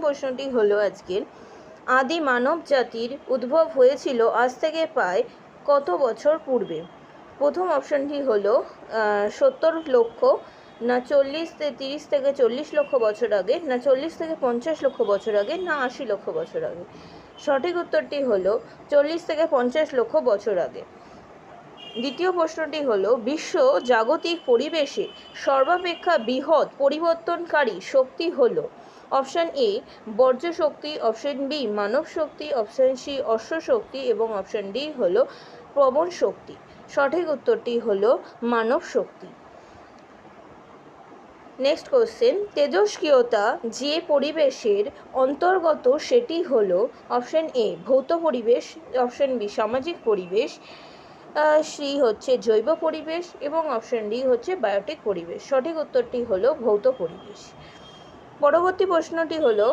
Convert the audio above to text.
প্রশ্নটি হলো আজকের, আদি মানব জাতির উদ্ভব হয়েছিল আজ থেকে প্রায় কত বছর পূর্বে? প্রথম অপশনটি হলো 70 লক্ষ, না 30 থেকে 40 লক্ষ বছর আগে, না 40 থেকে 50 লক্ষ বছর আগে, না 80 লক্ষ বছর আগে। সঠিক উত্তরটি হলো 40 থেকে 50 লক্ষ বছর আগে। দ্বিতীয় প্রশ্নটি হলো, বিশ্ব জাগতিক পরিবেশে সর্বাপেক্ষা বৃহৎ পরিবর্তনকারী শক্তি হলো? অপশান এ বর্জ্য শক্তি, অপশান বি মানব শক্তি, অপশান সি অশ্ব শক্তি এবং অপশান ডি হলো পবন শক্তি। সঠিক উত্তরটি হলো মানব শক্তি। নেক্সট কোশ্চেন, তেজস্ক্রিয়তা যে পরিবেশের অন্তর্গত সেটি হলো? অপশান এ ভৌত পরিবেশ, অপশান বি সামাজিক পরিবেশ, সি হচ্ছে জৈব পরিবেশ এবং অপশান ডি হচ্ছে বায়োটিক পরিবেশ। সঠিক উত্তরটি হলো ভৌত পরিবেশ। পরবর্তী প্রশ্নটি হলো,